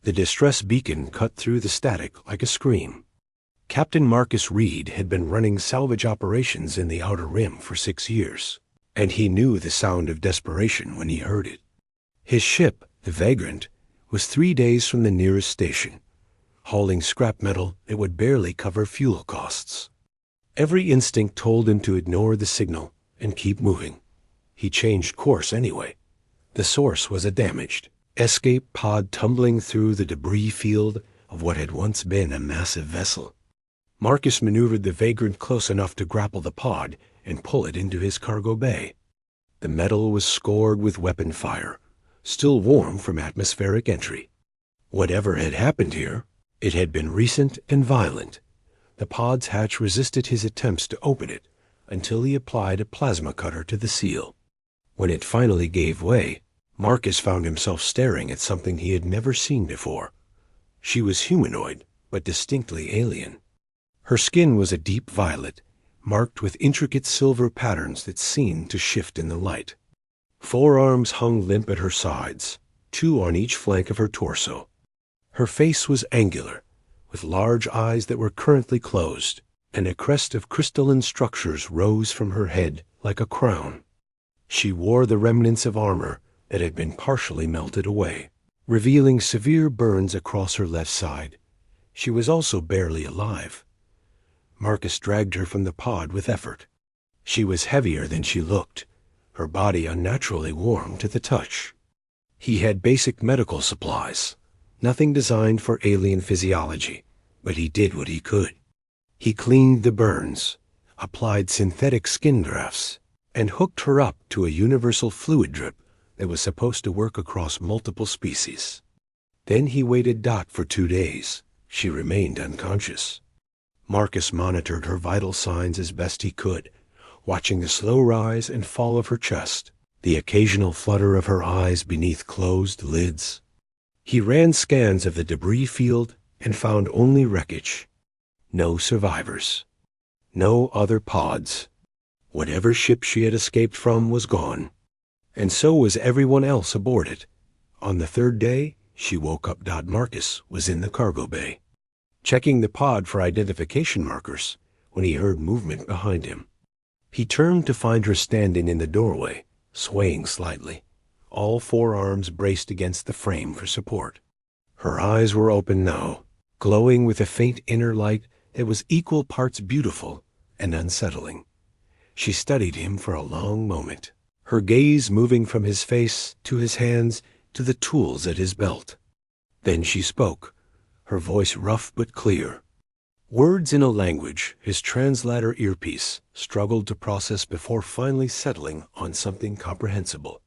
The distress beacon cut through the static like a scream. Captain Marcus Reed had been running salvage operations in the Outer Rim for 6 years, and he knew the sound of desperation when he heard it. His ship, the Vagrant, was 3 days from the nearest station, hauling scrap metal that would barely cover fuel costs. Every instinct told him to ignore the signal and keep moving. He changed course anyway. The source was a damaged escape pod tumbling through the debris field of what had once been a massive vessel. Marcus maneuvered the Vagrant close enough to grapple the pod and pull it into his cargo bay. The metal was scored with weapon fire, still warm from atmospheric entry. Whatever had happened here, it had been recent and violent. The pod's hatch resisted his attempts to open it until he applied a plasma cutter to the seal. When it finally gave way, Marcus found himself staring at something he had never seen before. She was humanoid, but distinctly alien. Her skin was a deep violet, marked with intricate silver patterns that seemed to shift in the light. 4 arms hung limp at her sides, 2 on each flank of her torso. Her face was angular, with large eyes that were currently closed, and a crest of crystalline structures rose from her head like a crown. She wore the remnants of armor that had been partially melted away, revealing severe burns across her left side. She was also barely alive. Marcus dragged her from the pod with effort. She was heavier than she looked, her body unnaturally warm to the touch. He had basic medical supplies, nothing designed for alien physiology, but he did what he could. He cleaned the burns, applied synthetic skin grafts, and hooked her up to a universal fluid drip that was supposed to work across multiple species. Then he waited Dot for 2 days. She remained unconscious. Marcus monitored her vital signs as best he could, watching the slow rise and fall of her chest, the occasional flutter of her eyes beneath closed lids. He ran scans of the debris field and found only wreckage. No survivors. No other pods. Whatever ship she had escaped from was gone. And so was everyone else aboard it. On the 3rd day, she woke up. Marcus was in the cargo bay, checking the pod for identification markers when he heard movement behind him. He turned to find her standing in the doorway, swaying slightly, all 4 arms braced against the frame for support. Her eyes were open now, glowing with a faint inner light that was equal parts beautiful and unsettling. She studied him for a long moment, her gaze moving from his face to his hands to the tools at his belt. Then she spoke, her voice rough but clear. Words in a language his translator earpiece struggled to process before finally settling on something comprehensible.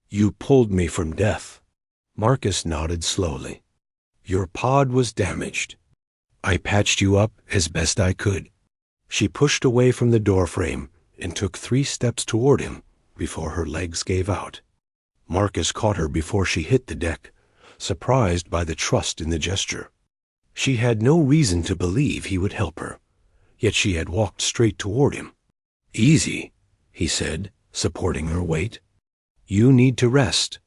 "You pulled me from death." Marcus nodded slowly. "Your pod was damaged. I patched you up as best I could." She pushed away from the doorframe and took 3 steps toward him before her legs gave out. Marcus caught her before she hit the deck, surprised by the trust in the gesture. She had no reason to believe he would help her, yet she had walked straight toward him. "Easy," he said, supporting her weight. "You need to rest."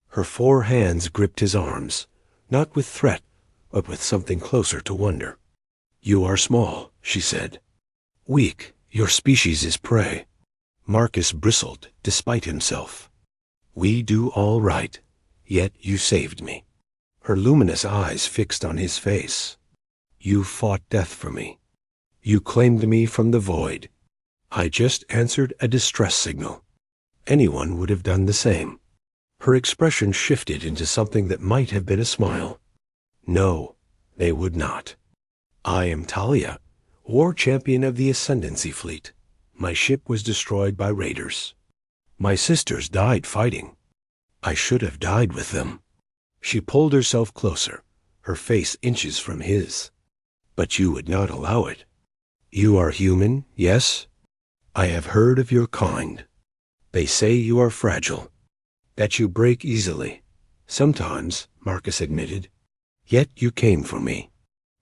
Her 4 hands gripped his arms, not with threat, but with something closer to wonder. "You are small," she said. "Weak, your species is prey." Marcus bristled, despite himself. "We do all right, yet you saved me." Her luminous eyes fixed on his face. "You fought death for me. You claimed me from the void. I just answered a distress signal. Anyone would have done the same." Her expression shifted into something that might have been a smile. "No, they would not. I am Talia, war champion of the Ascendancy Fleet. My ship was destroyed by raiders. My sisters died fighting. I should have died with them." She pulled herself closer, her face inches from his. "But you would not allow it. You are human, yes? I have heard of your kind. They say you are fragile, that you break easily." "Sometimes," Marcus admitted. "Yet you came for me."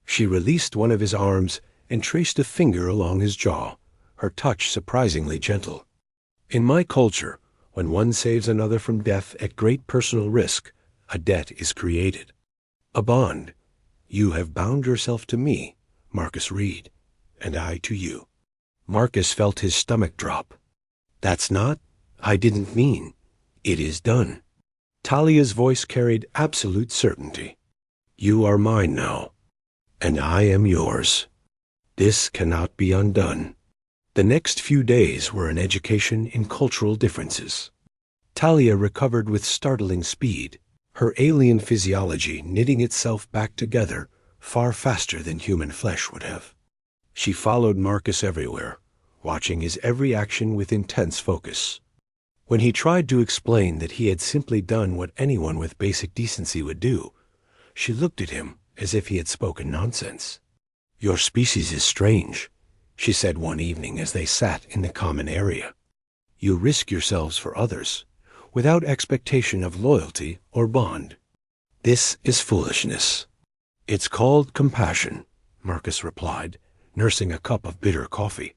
She released one of his arms and traced a finger along his jaw, her touch surprisingly gentle. "In my culture, when one saves another from death at great personal risk, a debt is created. A bond. You have bound yourself to me, Marcus Reed, and I to you. Marcus felt his stomach drop. That's not, I didn't mean. It is done. Talia's voice carried absolute certainty. You are mine now, and I am yours. This cannot be undone. The next few days were an education in cultural differences. Talia recovered with startling speed, her alien physiology knitting itself back together far faster than human flesh would have. She followed Marcus everywhere, watching his every action with intense focus. When he tried to explain that he had simply done what anyone with basic decency would do, she looked at him as if he had spoken nonsense. Your species is strange, she said one evening as they sat in the common area. You risk yourselves for others, without expectation of loyalty or bond. This is foolishness. It's called compassion, Marcus replied, nursing a cup of bitter coffee.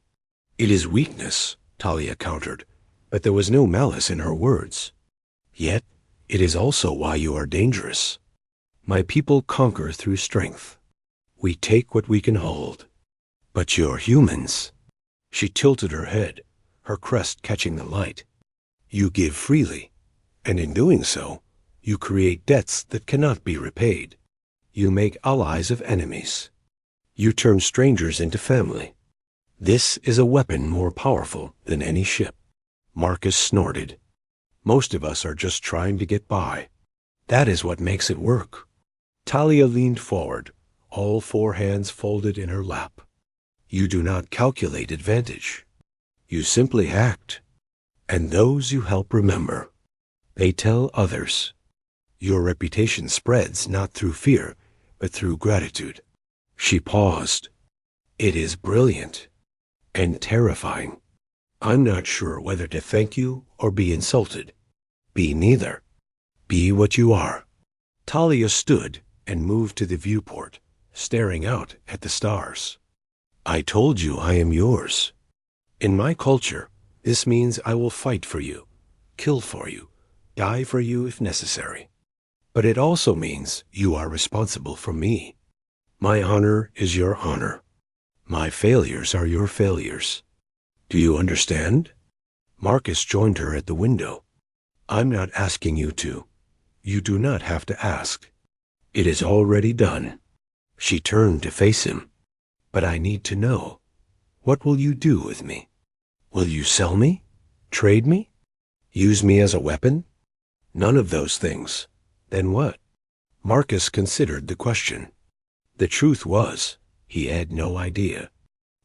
It is weakness, Talia countered, but there was no malice in her words. Yet, it is also why you are dangerous. My people conquer through strength. We take what we can hold. But you're humans. She tilted her head, her crest catching the light. You give freely, and in doing so, you create debts that cannot be repaid. You make allies of enemies. You turn strangers into family. This is a weapon more powerful than any ship. Marcus snorted. Most of us are just trying to get by. That is what makes it work. Talia leaned forward, all four hands folded in her lap. You do not calculate advantage. You simply act. And those you help remember. They tell others. Your reputation spreads not through fear, but through gratitude. She paused. It is brilliant. And terrifying. I'm not sure whether to thank you or be insulted. Be neither. Be what you are. Talia stood and moved to the viewport, staring out at the stars. I told you I am yours. In my culture, this means I will fight for you, kill for you, die for you if necessary. But it also means you are responsible for me. My honor is your honor. My failures are your failures. Do you understand? Marcus joined her at the window. I'm not asking you to. You do not have to ask. It is already done. She turned to face him. But I need to know. What will you do with me? Will you sell me? Trade me? Use me as a weapon? None of those things. Then what? Marcus considered the question. The truth was, he had no idea.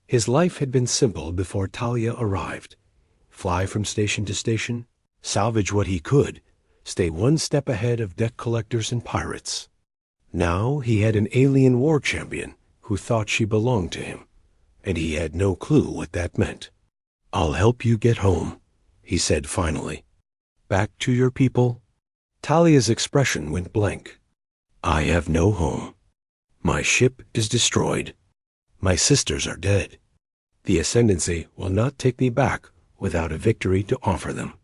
His life had been simple before Talia arrived. Fly from station to station, salvage what he could, stay one step ahead of debt collectors and pirates. Now he had an alien war champion who thought she belonged to him, and he had no clue what that meant. I'll help you get home, he said finally. Back to your people? Talia's expression went blank. I have no home. My ship is destroyed. My sisters are dead. The Ascendancy will not take me back without a victory to offer them.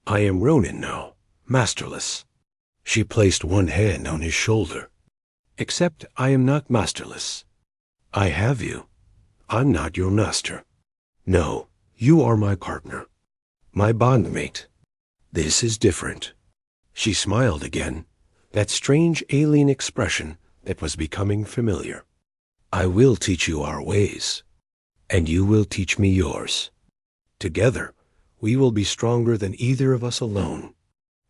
I am Ronin now, masterless. She placed one hand on his shoulder. Except I am not masterless. I have you. I'm not your master. No, you are my partner, my bondmate. This is different. She smiled again, that strange alien expression that was becoming familiar. I will teach you our ways, and you will teach me yours. Together, we will be stronger than either of us alone.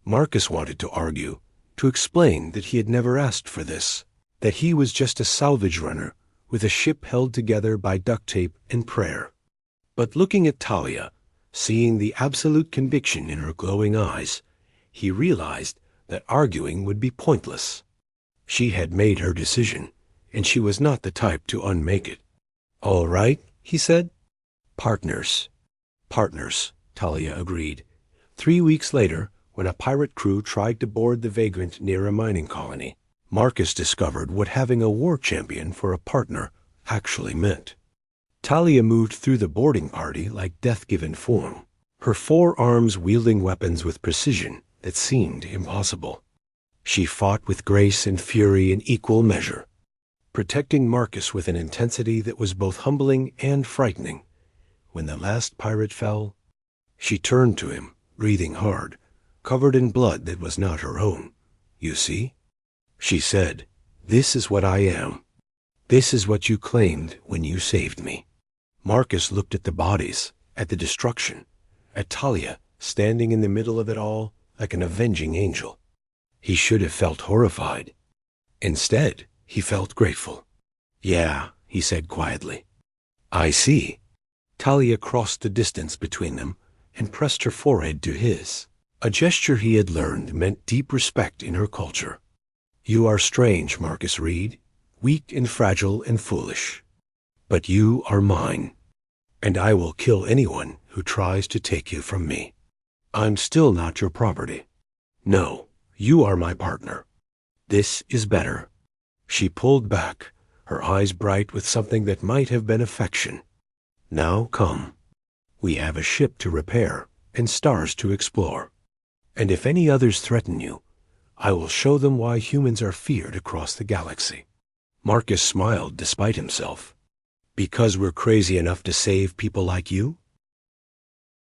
Marcus wanted to argue, to explain that he had never asked for this, that he was just a salvage runner with a ship held together by duct tape and prayer. But looking at Talia, seeing the absolute conviction in her glowing eyes, he realized that arguing would be pointless. She had made her decision, and she was not the type to unmake it. All right, he said. Partners. Partners, Talia agreed. 3 weeks later, when a pirate crew tried to board the Vagrant near a mining colony, Marcus discovered what having a war champion for a partner actually meant. Talia moved through the boarding party like death-given form, her 4 arms wielding weapons with precision that seemed impossible. She fought with grace and fury in equal measure, protecting Marcus with an intensity that was both humbling and frightening. When the last pirate fell, she turned to him, breathing hard, covered in blood that was not her own. "You see?" she said. "This is what I am. This is what you claimed when you saved me." Marcus looked at the bodies, at the destruction, at Talia standing in the middle of it all like an avenging angel. He should have felt horrified. Instead, he felt grateful. "Yeah," he said quietly. "I see." Talia crossed the distance between them and pressed her forehead to his. A gesture he had learned meant deep respect in her culture. "You are strange, Marcus Reed, weak and fragile and foolish. But you are mine, and I will kill anyone who tries to take you from me. I'm still not your property. No, you are my partner. This is better." She pulled back, her eyes bright with something that might have been affection. "Now come. We have a ship to repair and stars to explore. And if any others threaten you, I will show them why humans are feared across the galaxy." Marcus smiled despite himself. "Because we're crazy enough to save people like you?"